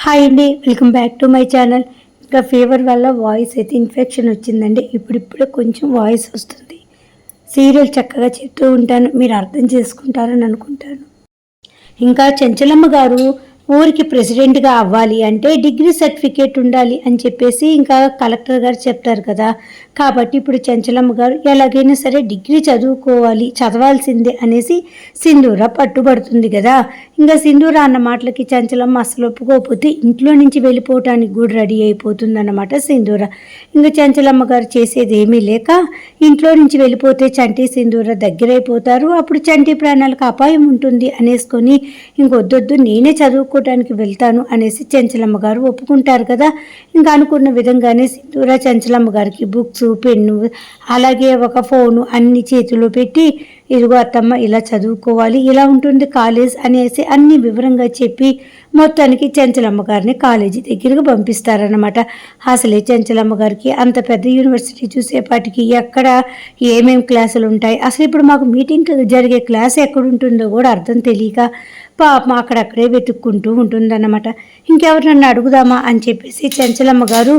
Hi అండి, welcome back to my channel. ఇంకా fever వల్ల వాయిస్ అయితే ఇన్ఫెక్షన్ వచ్చిందండి. ఇప్పుడిప్పుడే కొంచెం వాయిస్ వస్తుంది. సీరియల్ చక్కగా చెప్తూ ఉంటాను, మీరు అర్థం చేసుకుంటారని అనుకుంటాను. ఇంకా చెంచలమ్మ గారు ఊరికి ప్రెసిడెంట్గా అవ్వాలి అంటే డిగ్రీ సర్టిఫికేట్ ఉండాలి అని చెప్పేసి ఇంకా కలెక్టర్ గారు చెప్తారు కదా. కాబట్టి ఇప్పుడు చెంచలమ్మ గారు ఎలాగైనా సరే డిగ్రీ చదవాల్సిందే అనేసి సింధూర పట్టుబడుతుంది కదా. ఇంకా సింధూర అన్న మాటలకి చెంచలమ్మ అసలు ఒప్పుకోకపోతే ఇంట్లో నుంచి వెళ్ళిపోవటానికి కూడా రెడీ అయిపోతుంది అన్నమాట సింధూర. ఇంకా చెంచలమ్మ గారు చేసేది ఏమీ లేక ఇంట్లో నుంచి వెళ్ళిపోతే చంటి సింధూర దగ్గరైపోతారు. అప్పుడు చంటి ప్రాణాలకు అపాయం ఉంటుంది అనేసుకొని ఇంకొద్దొద్దు నేనే చదువుకోవడానికి వెళ్తాను అనేసి చెంచలమ్మ గారు ఒప్పుకుంటారు కదా. ఇంకా అనుకున్న విధంగానే సింధూర చెంచలమ్మ గారికి బుక్స్, పెన్ను, అలాగే ఒక ఫోను అన్ని చేతిలో పెట్టి, ఇదిగో అత్తమ్మ ఇలా చదువుకోవాలి, ఇలా ఉంటుంది కాలేజ్ అనేసి అన్ని వివరంగా చెప్పి మొత్తానికి చెంచలమ్మ గారిని కాలేజీ దగ్గరకు పంపిస్తారనమాట. అసలే చెంచలమ్మ గారికి అంత పెద్ద యూనివర్సిటీ చూసేపాటికి ఎక్కడ ఏమేం క్లాసులు ఉంటాయి, అసలు ఇప్పుడు మాకు మీటింగ్ జరిగే క్లాస్ ఎక్కడుంటుందో కూడా అర్థం తెలియక పాపం అక్కడక్కడే వెతుక్కుంటూ ఉంటుందన్నమాట. ఇంకెవరినన్నా అడుగుదామా అని చెప్పేసి చెంచలమ్మ గారు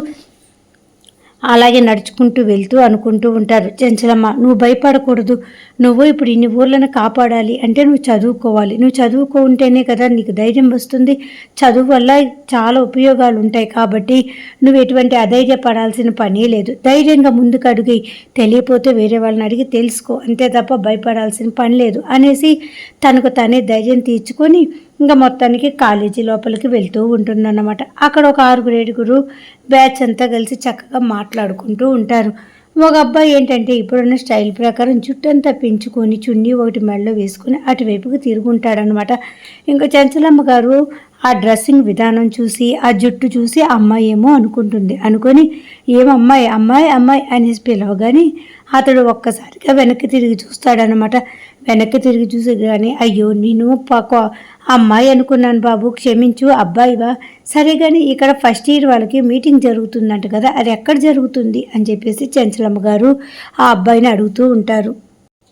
అలాగే నడుచుకుంటూ వెళ్తూ అనుకుంటూ ఉంటారు. చెంచలమ్మ, నువ్వు భయపడకూడదు, నువ్వు ఇప్పుడు ఇన్ని ఊర్లను కాపాడాలి అంటే నువ్వు చదువుకోవాలి. నువ్వు చదువుకుంటేనే కదా నీకు ధైర్యం వస్తుంది. చదువు వల్ల చాలా ఉపయోగాలు ఉంటాయి. కాబట్టి నువ్వు ఎటువంటి అధైర్యపడాల్సిన పని లేదు. ధైర్యంగా ముందుకు అడిగి, తెలియపోతే వేరే వాళ్ళని అడిగి తెలుసుకో, అంతే తప్ప భయపడాల్సిన పని లేదు అనేసి తనకు తనే ధైర్యం తీర్చుకొని ఇంకా మొత్తానికి కాలేజీ లోపలికి వెళ్తూ ఉంటుందన్నమాట. అక్కడ ఒక 6-7 బ్యాచ్ అంతా కలిసి చక్కగా మాట్లాడుకుంటూ ఉంటారు. ఒక అబ్బాయి ఏంటంటే ఇప్పుడున్న స్టైల్ ప్రకారం జుట్టంతా పెంచుకొని చున్నీ ఒకటి మెడలో వేసుకొని అటువైపుకి తిరుగుంటాడనమాట. ఇంకా చెంచలమ్మ గారు ఆ డ్రెస్సింగ్ విధానం చూసి, ఆ జుట్టు చూసి అమ్మాయి ఏమో అనుకొని ఏమమ్మాయి అమ్మాయి అమ్మాయి అనేసి పిలవగానే అతడు ఒక్కసారిగా వెనక్కి తిరిగి చూస్తాడనమాట. వెనక్కి తిరిగి చూసి కానీ, అయ్యో నేను అమ్మాయి అనుకున్నాను బాబు, క్షమించు, అబ్బాయివా, సరే కానీ ఇక్కడ ఫస్ట్ ఇయర్ వాళ్ళకి మీటింగ్ జరుగుతుందంట కదా, అది ఎక్కడ జరుగుతుంది అని చెప్పేసి చెంచలమ్మ గారు ఆ అబ్బాయిని అడుగుతూ ఉంటారు.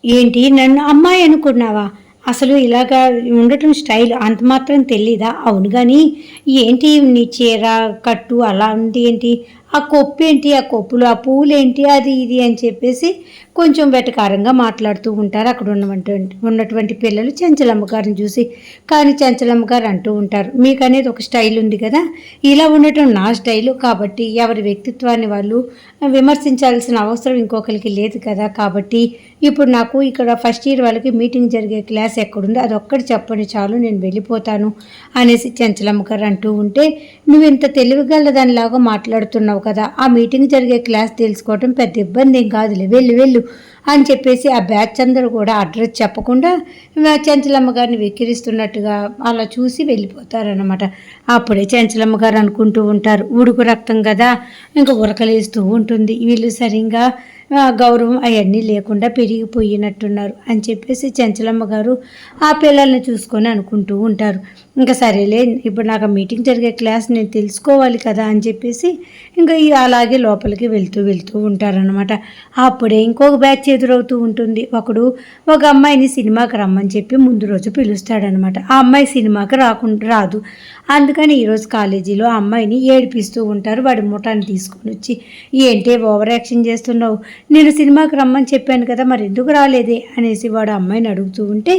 ఏంటి నన్ను అమ్మాయి అనుకున్నావా, అసలు ఇలాగా ఉండటం స్టైల్ అంత మాత్రం తెలీదా? అవును కానీ ఏంటి నీ చీర కట్టు అలా ఉంది ఏంటి, ఆ కొప్పు ఏంటి, ఆ కొప్పులు ఆ పూలేంటి, అది ఇది అని చెప్పేసి కొంచెం వెటకారంగా మాట్లాడుతూ ఉంటారు అక్కడ ఉన్నటువంటి పిల్లలు చెంచలమ్మ గారిని చూసి. కానీ చెంచలమ్మ గారు అంటూ ఉంటారు, మీకు అనేది ఒక స్టైల్ ఉంది కదా, ఇలా ఉండటం నా స్టైలు, కాబట్టి ఎవరి వ్యక్తిత్వాన్ని వాళ్ళు విమర్శించాల్సిన అవసరం ఇంకొకరికి లేదు కదా. కాబట్టి ఇప్పుడు నాకు ఇక్కడ ఫస్ట్ ఇయర్ వాళ్ళకి మీటింగ్ జరిగే క్లాస్ ఎక్కడుందో అది ఒక్కటి చెప్పండి చాలు, నేను వెళ్ళిపోతాను అనేసి చెంచలమ్మ గారు అంటూ ఉంటే, నువ్వు ఇంత తెలివిగల దానిలాగా మాట్లాడుతున్నావు కదా, ఆ మీటింగ్ జరిగే క్లాస్ తెలుసుకోవటం పెద్ద ఇబ్బంది ఏం కాదులే, వెళ్ళు అని చెప్పేసి ఆ బ్యాచ్ అందరూ కూడా అడ్రస్ చెప్పకుండా చెంచలమ్మ గారిని వెక్కిరిస్తున్నట్టుగా అలా చూసి వెళ్ళిపోతారనమాట. అప్పుడే చెంచలమ్మ గారు అనుకుంటూ ఉంటారు, ఉడుకు రక్తం కదా, ఇంకా ఉరకలేస్తూ ఉంటుంది, వీళ్ళు సరిగ్గా గౌరవం అవన్నీ లేకుండా పెరిగిపోయినట్టున్నారు అని చెప్పేసి చెంచలమ్మ గారు ఆ పిల్లల్ని చూసుకొని అనుకుంటూ ఉంటారు. ఇంకా సరేలే, ఇప్పుడు నాకు మీటింగ్ జరిగే క్లాస్ నేను తెలుసుకోవాలి కదా అని చెప్పేసి ఇంకా అలాగే లోపలికి వెళ్తూ ఉంటారనమాట. అప్పుడే ఇంకొక బ్యాచ్ ఎదురవుతూ ఉంటుంది. ఒక అమ్మాయిని సినిమాకి రమ్మని చెప్పి ముందు రోజు పిలుస్తాడనమాట. ఆ అమ్మాయి సినిమాకి రాదు. అందుకని ఈరోజు కాలేజీలో ఆ అమ్మాయిని ఏడిపిస్తూ ఉంటారు. వాడి ముఠాన్ని తీసుకొని వచ్చి, ఏంటే ఓవర్ యాక్షన్ చేస్తున్నావు, నేను సినిమాకి రమ్మని చెప్పాను కదా, మరి ఎందుకు రాలేదే అనేసి వాడు అమ్మాయిని అడుగుతూ ఉంటే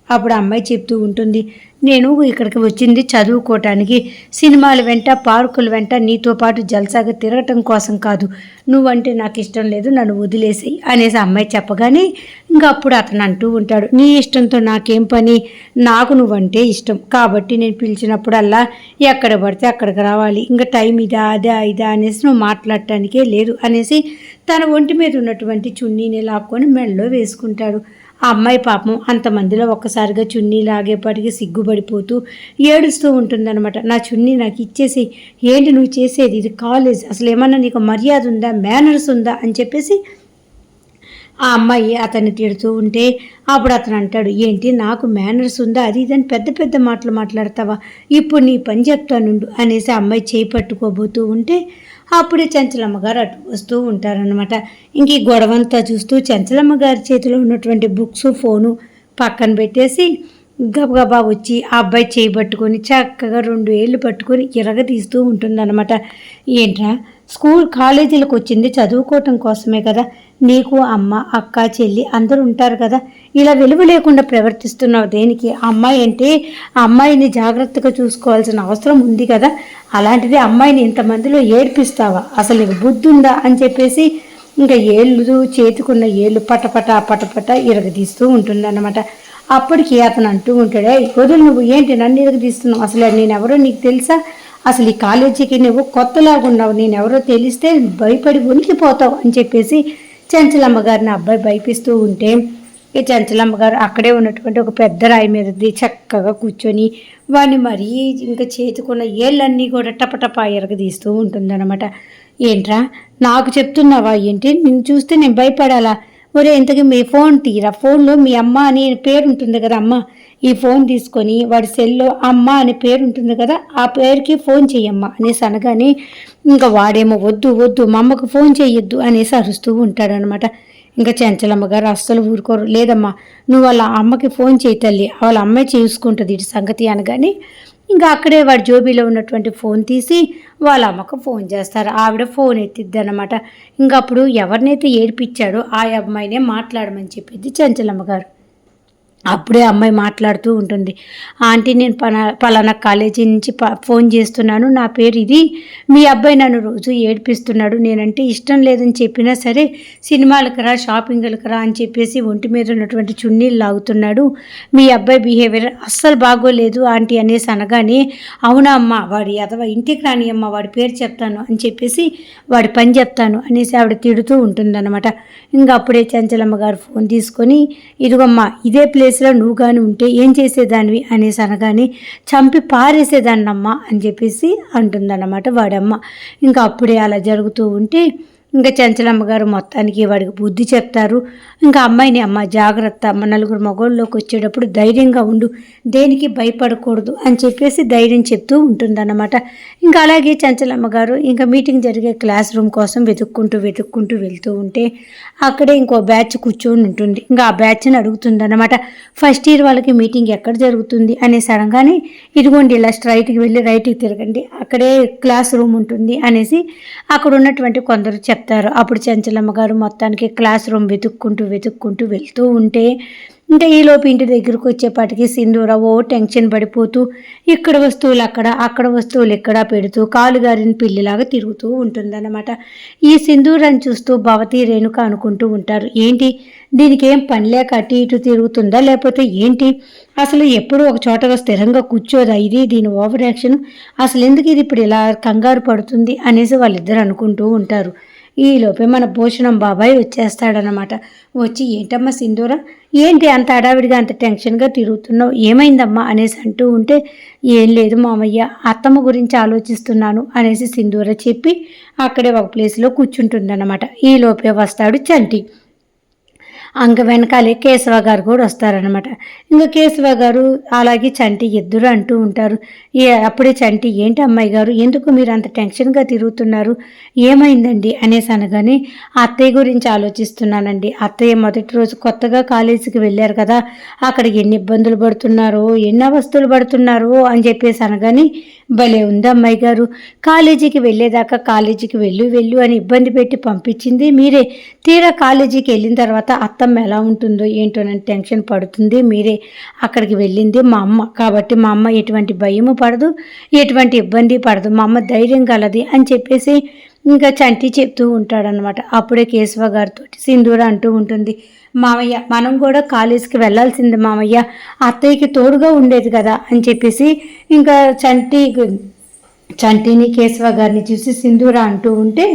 అప్పుడు అమ్మాయి చెప్తూ ఉంటుంది, నేను ఇక్కడికి వచ్చింది చదువుకోవటానికి, సినిమాల వెంట పార్కుల వెంట నీతో పాటు జల్సాగా తిరగటం కోసం కాదు, నువ్వంటే నాకు ఇష్టం లేదు, నన్ను వదిలేసేయి అనేసి అమ్మాయి చెప్పగానే ఇంకా అప్పుడు అతను అంటూ ఉంటాడు, నీ ఇష్టంతో నాకేం పని, నాకు నువ్వంటే ఇష్టం, కాబట్టి నేను పిలిచినప్పుడల్లా ఎక్కడ పడితే అక్కడికి రావాలి, ఇంకా టైం ఇదా అనేసి నువ్వు మాట్లాడటానికే లేదు అనేసి తన ఒంటి మీద ఉన్నటువంటి చున్నీని లాక్కొని మెడలో వేసుకుంటాడు. ఆ అమ్మాయి పాపం అంతమందిలో ఒక్కసారిగా చున్నీ లాగేపాటికి సిగ్గుపడిపోతూ ఏడుస్తూ ఉంటుందన్నమాట. నా చున్నీ నాకు ఇచ్చేసి, ఏంటి నువ్వు చేసేది, ఇది కాలేజ్, అసలు ఏమన్నా నీకు మర్యాద ఉందా, మేనర్స్ ఉందా అని చెప్పేసి ఆ అమ్మాయి అతన్ని తిడుతూ ఉంటే అప్పుడు అతను అంటాడు, ఏంటి నాకు మేనర్స్ ఉందా, అది ఇదని పెద్ద పెద్ద మాటలు మాట్లాడతావా, ఇప్పుడు నీ పని చెప్తానుండు అనేసి ఆ అమ్మాయి చేయి పట్టుకోబోతూ ఉంటే అప్పుడే చెంచలమ్మ గారు అటు వస్తూ ఉంటారనమాట. ఇంక ఈ గొడవంతా చూస్తూ చెంచలమ్మ గారి చేతిలో ఉన్నటువంటి బుక్స్, ఫోను పక్కన పెట్టేసి గబగబా వచ్చి ఆ అబ్బాయి చేయి పట్టుకొని చక్కగా 2 ఏళ్ళు పట్టుకొని ఇరగదీస్తూ ఉంటుందన్నమాట. ఏంట్రా, కాలేజీలకు వచ్చింది చదువుకోవటం కోసమే కదా, నీకు అమ్మ అక్క చెల్లి అందరూ ఉంటారు కదా, ఇలా విలువ లేకుండా ప్రవర్తిస్తున్నావు దేనికి? అమ్మాయి అంటే ఆ అమ్మాయిని జాగ్రత్తగా చూసుకోవాల్సిన అవసరం ఉంది కదా, అలాంటిది అమ్మాయిని ఇంతమందిలో ఏడ్పిస్తావా? అసలు నీకు బుద్ధి ఉందా అని చెప్పేసి ఇంకా ఏళ్ళు, చేతికున్న ఏళ్ళు పటపట పటపట ఇరగదీస్తూ ఉంటుందన్నమాట. అప్పటికి అతను అంటూ ఉంటాడే, వదులు, నువ్వు ఏంటి నన్ను ఇరగదీస్తున్నావు? అసలు నేనెవరో నీకు తెలుసా? అసలు ఈ కాలేజీకి నువ్వు కొత్తలాగా ఉన్నావు, నేనెవరో తెలిస్తే భయపడి ఉనికిపోతావు అని చెప్పేసి చంచలమ్మ గారిని అబ్బాయి భయపిస్తూ ఉంటే, ఈ చంచలమ్మ గారు అక్కడే ఉన్నటువంటి ఒక పెద్ద రాయి మీదది చక్కగా కూర్చొని వాడిని మరీ ఇంకా చేతుకున్న ఏళ్ళన్నీ కూడా టపటపా ఎరగదీస్తూ ఉంటుందన్నమాట. ఏంట్రా, నాకు చెప్తున్నావా ఏంటి? నిన్ను చూస్తే నేను భయపడాలా? ఒరే, ఇంతకీ మీ ఫోన్ తీరా, ఫోన్లో మీ అమ్మ అని పేరు ఉంటుంది కదా, అమ్మ ఈ ఫోన్ తీసుకొని వాడి సెల్లో అమ్మ అనే పేరు ఉంటుంది కదా, ఆ పేరుకి ఫోన్ చెయ్యమ్మా అనేసి అనగానే ఇంకా వాడేమో వద్దు వద్దు మా అమ్మకు ఫోన్ చెయ్యొద్దు అనేసి అరుస్తూ ఉంటాడనమాట. ఇంకా చంచలమ్మ గారు అస్సలు ఊరుకోరు. లేదమ్మా, నువ్వు వాళ్ళ అమ్మకి ఫోన్ చేయి తల్లి, వాళ్ళ అమ్మాయి చూసుకుంటుంది ఇటు సంగతి అనగానే ఇంకా అక్కడే వాడి జోబీలో ఉన్నటువంటి ఫోన్ తీసి వాళ్ళ అమ్మకు ఫోన్ చేస్తారు. ఆవిడ ఫోన్ ఎత్తిద్ది అనమాట. ఇంకా అప్పుడు ఎవరినైతే ఏడిపించాడో ఆ అమ్మాయినే మాట్లాడమని చెప్పింది చంచలమ్మ గారు. అప్పుడే అమ్మాయి మాట్లాడుతూ ఉంటుంది. ఆంటీ, నేను పలానా కాలేజీ నుంచి ఫోన్ చేస్తున్నాను, నా పేరు ఇది, మీ అబ్బాయి నన్ను రోజు ఏడిపిస్తున్నాడు, నేనంటే ఇష్టం లేదని చెప్పినా సరే సినిమాలకు రా, షాపింగ్లకు రా అని చెప్పేసి ఒంటి మీద ఉన్నటువంటి చున్నీలు లాగుతున్నాడు, మీ అబ్బాయి బిహేవియర్ అస్సలు బాగోలేదు ఆంటీ అనేసి అనగానే, అవునా అమ్మ, వాడి అథవా ఇంటికి రాని అమ్మ, వాడి పేరు చెప్తాను అని చెప్పేసి వాడి పని చెప్తాను అనేసి ఆవిడ తిడుతూ ఉంటుందన్నమాట. ఇంకా అప్పుడే చంచలమ్మ గారు ఫోన్ తీసుకొని, ఇదిగమ్మా ఇదే ప్లేస్లో నువ్వు కానీ ఉంటే ఏం చేసేదానివి అనేసి అనగానే, చంపి పారేసేదాన్నమ్మా అని చెప్పేసి అంటుందన్నమాట వాడమ్మ. ఇంకా అప్పుడే అలా జరుగుతూ ఉంటే ఇంకా చంచలమ్మ గారు మొత్తానికి వాడికి బుద్ధి చెప్తారు. ఇంకా అమ్మాయిని, అమ్మ జాగ్రత్త, అమ్మ నలుగురు మగోళ్ళలోకి వచ్చేటప్పుడు ధైర్యంగా ఉండు, దేనికి భయపడకూడదు అని చెప్పేసి ధైర్యం చెప్తూ ఉంటుందన్నమాట. ఇంకా అలాగే చంచలమ్మ గారు ఇంకా మీటింగ్ జరిగే క్లాస్ రూమ్ కోసం వెతుక్కుంటూ వెళ్తూ ఉంటే అక్కడే ఇంకో బ్యాచ్ కూర్చొని ఉంటుంది. ఇంకా ఆ బ్యాచ్ని అడుగుతుందన్నమాట, ఫస్ట్ ఇయర్ వాళ్ళకి మీటింగ్ ఎక్కడ జరుగుతుంది అనేసి అనగానే, ఇదిగోండి ఇలా స్ట్రైట్కి వెళ్ళి రైట్కి తిరగండి, అక్కడే క్లాస్ రూమ్ ఉంటుంది అనేసి అక్కడ ఉన్నటువంటి కొందరు చెప్తారు. అప్పుడు చంచలమ్మ గారు మొత్తానికి క్లాస్ రూమ్ వెతుక్కుంటూ వెళ్తూ ఉంటే ఇంకా ఈలోపు ఇంటి దగ్గరకు వచ్చేపాటికి సింధూర ఓ టెన్షన్ పడిపోతూ ఇక్కడ వస్తువులు అక్కడ వస్తువులు ఇక్కడ పెడుతూ కాలుగారిన పిల్లిలాగా తిరుగుతూ ఉంటుందన్నమాట. ఈ సింధూరాన్ని చూస్తూ భవతి, రేణుక అనుకుంటూ ఉంటారు, ఏంటి దీనికి ఏం పని లేక అటు ఇటు తిరుగుతుందా లేకపోతే ఏంటి, అసలు ఎప్పుడు ఒక చోటగా స్థిరంగా కూర్చోదా, ఇది దీని ఓవర్ యాక్షన్, అసలు ఎందుకు ఇది ఇప్పుడు ఇలా కంగారు పడుతుంది అనేసి వాళ్ళిద్దరు అనుకుంటూ ఉంటారు. ఈలోపే మన భూషణం బాబాయ్ వచ్చేస్తాడనమాట. వచ్చి, ఏంటమ్మా సింధూర, ఏంటి అంత హడావిడిగా అంత టెన్షన్గా తిరుగుతున్నావు, ఏమైందమ్మా అనేసి అంటూ ఉంటే, ఏం లేదు మామయ్య, అత్తమ్మ గురించి ఆలోచిస్తున్నాను అనేసి సింధూర చెప్పి అక్కడే ఒక ప్లేస్లో కూర్చుంటుందన్నమాట. ఈలోపే వస్తాడు చంటి. అంక వెనకాలే కేశవ గారు కూడా వస్తారనమాట. ఇంకా కేశవ గారు అలాగే చంటి ఇద్దరు అంటూ ఉంటారు. అప్పుడే చంటి, ఏంటి అమ్మాయి గారు, ఎందుకు మీరు అంత టెన్షన్గా తిరుగుతున్నారు, ఏమైందండి అనేసి అనగానే, అత్తయ్య గురించి ఆలోచిస్తున్నానండి, అత్తయ్య మొదటి రోజు కొత్తగా కాలేజీకి వెళ్ళారు కదా, అక్కడ ఎన్ని ఇబ్బందులు పడుతున్నారో, ఎన్ని అవస్థలు పడుతున్నారో అని చెప్పేసి అనగానే, భలే ఉంది అమ్మాయి గారు, కాలేజీకి వెళ్ళేదాకా కాలేజీకి వెళ్ళు అని ఇబ్బంది పెట్టి పంపించింది మీరే, తీరా కాలేజీకి వెళ్ళిన తర్వాత అత్తమ్మ ఎలా ఉంటుందో ఏంటోనని టెన్షన్ పడుతుంది మీరే, అక్కడికి వెళ్ళింది మా అమ్మ కాబట్టి మా అమ్మ ఎటువంటి భయము పడదు, ఎటువంటి ఇబ్బంది పడదు, మా అమ్మ ధైర్యం కలది అని చెప్పేసి ఇంకా చంటి చెప్తూ ఉంటాడనమాట. అప్పుడే కేశవ గారితో సింధూర అంటూ ఉంటుంది, మామయ్య మనం కూడా కాలేజీకి వెళ్ళాల్సింది మామయ్య, అత్తయ్యకి తోడుగా ఉండేది కదా అని చెప్పేసి ఇంకా చంటిని కేశవ గారిని చూసి సింధూర అంటూ ఉంటే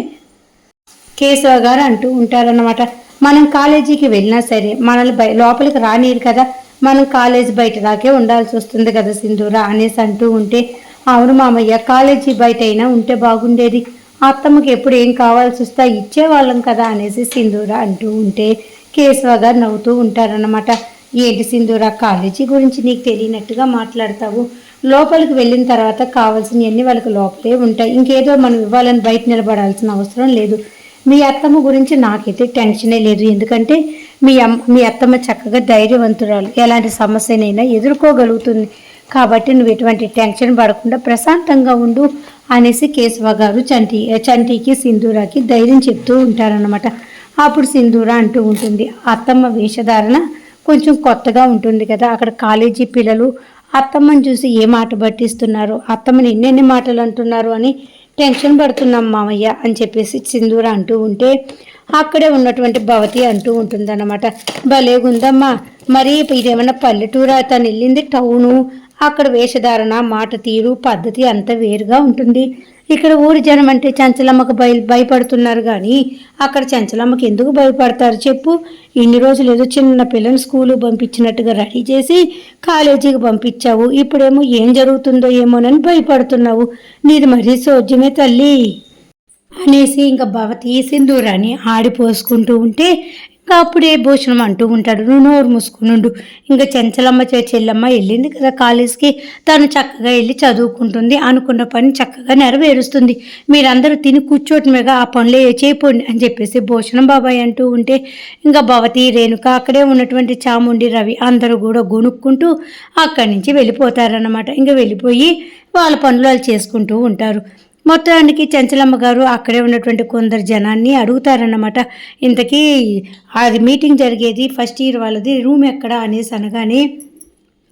కేశవ గారు అంటూ ఉంటారన్నమాట, మనం కాలేజీకి వెళ్ళినా సరే మనల్ని లోపలికి రానియరు కదా, మనం కాలేజీ బయట దాకే ఉండాల్సి వస్తుంది కదా సింధూర అనేసి అంటూ ఉంటే, అవును మామయ్య, కాలేజీ బయట అయినా ఉంటే బాగుండేది, అత్తమ్మకి ఎప్పుడు ఏం కావాల్సి వస్తా ఇచ్చేవాళ్ళం కదా అనేసి సింధూర అంటూ ఉంటే కేశవ గారు నవ్వుతూ ఉంటారన్నమాట. ఏంటి సింధూర, కాలేజీ గురించి నీకు తెలియనట్టుగా మాట్లాడతావు, లోపలికి వెళ్ళిన తర్వాత కావాల్సినవన్నీ వాళ్ళకి లోపలే ఉంటాయి, ఇంకేదో మనం ఇవ్వాలని బయట నిలబడాల్సిన అవసరం లేదు, మీ అత్తమ్మ గురించి నాకైతే టెన్షనే లేదు. ఎందుకంటే మీ అత్తమ్మ చక్కగా ధైర్యవంతురాలు, ఎలాంటి సమస్యనైనా ఎదుర్కోగలుగుతుంది. కాబట్టి నువ్వు ఎటువంటి టెన్షన్ పడకుండా ప్రశాంతంగా ఉండు అనేసి కేశవ గారు చంటికి సింధూరాకి ధైర్యం చెప్తూ ఉంటారనమాట. అప్పుడు సింధూర అంటూ ఉంటుంది, అత్తమ్మ వేషధారణ కొంచెం కొత్తగా ఉంటుంది కదా, అక్కడ కాలేజీ పిల్లలు అత్తమ్మని చూసి ఏ మాట పట్టిస్తున్నారు, అత్తమ్మని ఎన్నెన్ని మాటలు అంటున్నారు అని టెన్షన్ పడుతున్నాం మామయ్య అని చెప్పేసి సింధూర అంటూ ఉంటే అక్కడే ఉన్నటువంటి భవతి అంటూ ఉంటుందన్నమాట. భలేగుందమ్మా, మరి ఇదేమన్నా పల్లెటూరా, తను వెళ్ళింది టౌను, అక్కడ వేషధారణ, మాట తీరు, పద్ధతి అంతా వేరుగా ఉంటుంది. ఇక్కడ ఊరి జనం అంటే చంచలమ్మకు భయపడుతున్నారు కానీ అక్కడ చంచలమ్మకి ఎందుకు భయపడతారు చెప్పు? ఇన్ని రోజులు ఏదో చిన్న పిల్లని స్కూలు పంపించినట్టుగా రెడీ చేసి కాలేజీకి పంపించావు, ఇప్పుడేమో ఏం జరుగుతుందో ఏమోనని భయపడుతున్నావు. నీది మరీ సోజ్యమే తల్లి అనేసి ఇంకా భవతి సింధూరాన్ని ఆడిపోసుకుంటూ ఉంటే ఇంకా అప్పుడే భూషణం అంటూ ఉంటాడు, నువ్వు నోరు మూసుకునుండు. ఇంకా చెంచలమ్మ చెల్లమ్మ వెళ్ళింది కదా కాలేజ్కి, తను చక్కగా వెళ్ళి చదువుకుంటుంది, అనుకున్న పని చక్కగా నెరవేరుస్తుంది. మీరందరూ తిని కూర్చోటమేగా, ఆ పనులు చేయపోండి అని చెప్పేసి భూషణం బాబాయ్ అంటూ ఉంటే ఇంకా భవతి రేణుక అక్కడే ఉన్నటువంటి చాముండి రవి అందరూ కూడా గొనుక్కుంటూ అక్కడి నుంచి వెళ్ళిపోతారన్నమాట. ఇంకా వెళ్ళిపోయి వాళ్ళ పనులు వాళ్ళు చేసుకుంటూ ఉంటారు. మొత్తానికి చంచలమ్మ గారు అక్కడే ఉన్నటువంటి కొందరు జనాన్ని అడుగుతారన్నమాట, ఇంతకీ అది మీటింగ్ జరిగేది ఫస్ట్ ఇయర్ వాళ్ళది రూమ్ ఎక్కడ అనేసి అనగానే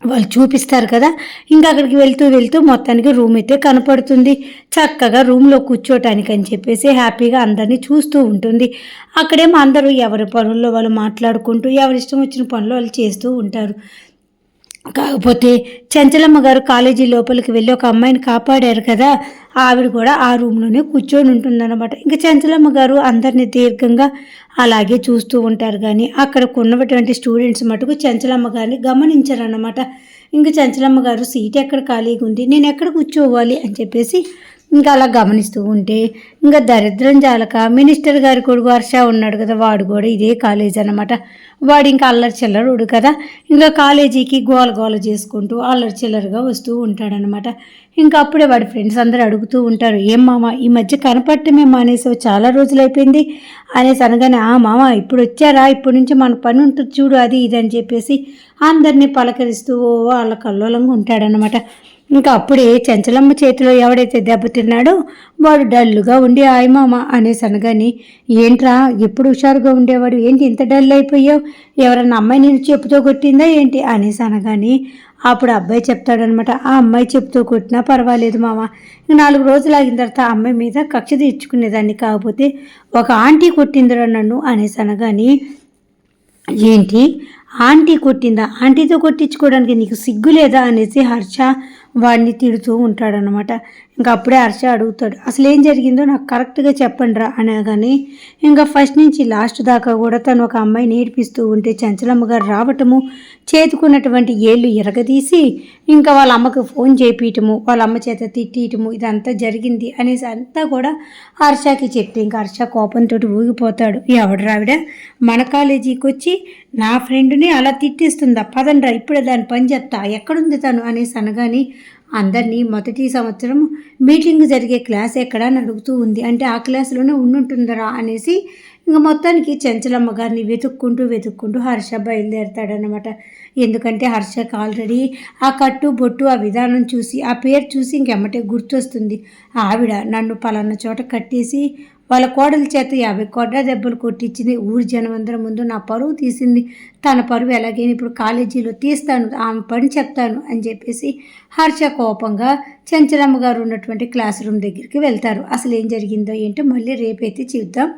వాళ్ళు చూపిస్తారు కదా. ఇంకా అక్కడికి వెళ్తూ మొత్తానికి రూమ్ అయితే కనపడుతుంది. చక్కగా రూమ్లో కూర్చోటానికి అని చెప్పేసి హ్యాపీగా అందరినీ చూస్తూ ఉంటుంది. అక్కడేమో అందరూ ఎవరి పనుల్లో వాళ్ళు మాట్లాడుకుంటూ ఎవరిష్టం వచ్చిన పనులు వాళ్ళు చేస్తూ ఉంటారు. కాకపోతే చంచలమ్మ గారు కాలేజీ లోపలికి వెళ్ళి ఒక అమ్మాయిని కాపాడారు కదా, ఆవిడ కూడా ఆ రూమ్లోనే కూర్చొని ఉంటుందన్నమాట. ఇంకా చంచలమ్మ గారు అందరినీ దీర్ఘంగా అలాగే చూస్తూ ఉంటారు కానీ అక్కడ ఉన్నటువంటి స్టూడెంట్స్ మటుకు చంచలమ్మ గారిని గమనించారన్నమాట. ఇంకా చంచలమ్మ గారు సీట్ ఎక్కడ ఖాళీగా ఉంది, నేను ఎక్కడ కూర్చోవాలి అని చెప్పేసి ఇంకా అలా గమనిస్తూ ఉంటే ఇంకా దరిద్రం జాలక మినిస్టర్ గారి కొడుకు హర్ష ఉన్నాడు కదా, వాడు కూడా ఇదే కాలేజ్ అనమాట. వాడు ఇంకా అల్లరి చిల్లరుడు కదా, ఇంకా కాలేజీకి గోల చేసుకుంటూ అల్లరి చిల్లరుగా వస్తూ ఉంటాడనమాట. ఇంకా అప్పుడే వాడి ఫ్రెండ్స్ అందరూ అడుగుతూ ఉంటారు, ఏం మామ ఈ మధ్య కనపడటమే మానేసావు, చాలా రోజులు అయిపోయింది అనేసి అనగానే, ఆ మామ ఇప్పుడు వచ్చారా, ఇప్పటి నుంచి మన పని ఉంటుంది చూడు అది ఇది అని చెప్పేసి అందరినీ పలకరిస్తూ వాళ్ళ కల్లోలంగా ఉంటాడనమాట. ఇంకా అప్పుడే చంచలమ్మ చేతిలో ఎవడైతే దెబ్బతిన్నాడో వాడు డల్లుగా ఉండి ఆయ్ మామ అనేసి అనగాని, ఏంట్రా ఎప్పుడు హుషారుగా ఉండేవాడు, ఏంటి ఇంత డల్ అయిపోయావు, ఎవరన్నా అమ్మాయి నేను చెప్పుతో కొట్టిందా ఏంటి అనేసి అనగాని అప్పుడు అబ్బాయి చెప్తాడనమాట, ఆ అమ్మాయి చెప్పుతో కొట్టినా పర్వాలేదు మామ, 4 రోజులు ఆగిన తర్వాత ఆ అమ్మాయి మీద కక్ష తీర్చుకునేదాన్ని, కాకపోతే ఒక ఆంటీ కొట్టిందిరా నన్ను అనేసి అనగాని, ఏంటి ఆంటీ కొట్టిందా, ఆంటీతో కొట్టించుకోవడానికి నీకు సిగ్గు లేదా అనేసి హర్ష వాడిని తిడుతూ ఉంటాడనమాట. ఇంకా అప్పుడే హర్ష అడుగుతాడు, అసలు ఏం జరిగిందో నాకు కరెక్ట్గా చెప్పండి రా అనగానే ఇంకా ఫస్ట్ నుంచి లాస్ట్ దాకా కూడా తను ఒక అమ్మాయిని ఏడిపిస్తూ ఉంటే చంచలమ్మ గారు రావటము, చేతుకున్నటువంటి ఏళ్ళు ఎరగదీసి ఇంకా వాళ్ళ అమ్మకు ఫోన్ చేపించటము, వాళ్ళ అమ్మ చేత తిట్టేయటము, ఇదంతా జరిగింది అనేసి అంతా కూడా హర్షకి చెప్తే ఇంకా హర్ష కోపంతో ఊగిపోతాడు. ఎవడు రావిడ మన కాలేజీకి వచ్చి నా ఫ్రెండ్ని అలా తిట్టేస్తుందా, పదండ్రా ఇప్పుడే దాని పని చెప్తా, ఎక్కడుంది తను అనేసి అనగాని అందరినీ మొదటి సంవత్సరం మీటింగ్ జరిగే క్లాస్ ఎక్కడా అని అడుగుతూ ఉంది. అంటే ఆ క్లాసులోనే ఉంటుందరా అనేసి ఇంకా మొత్తానికి చంచలమ్మ గారిని వెతుక్కుంటూ హర్ష బయలుదేరతాడనమాట. ఎందుకంటే హర్షకు ఆల్రెడీ ఆ కట్టు బొట్టు ఆ విధానం చూసి ఆ పేరు చూసి ఇంకెమ్మటే గుర్తొస్తుంది, ఆవిడ నన్ను పలానా చోట కట్టేసి వాళ్ళ కోడల చేత 50 కొడ్డ దెబ్బలు కొట్టించింది, ఊరి జనం అందరి ముందు నా పరువు తీసింది, తన పరువు ఎలాగైనా ఇప్పుడు కాలేజీలో తీస్తాను, ఆమె పని చెప్తాను అని చెప్పేసి హర్ష కోపంగా చంచలమ్మ గారు ఉన్నటువంటి క్లాస్ రూమ్ దగ్గరికి వెళ్తారు. అసలు ఏం జరిగిందో ఏంటో మళ్ళీ రేపైతే చూద్దాం.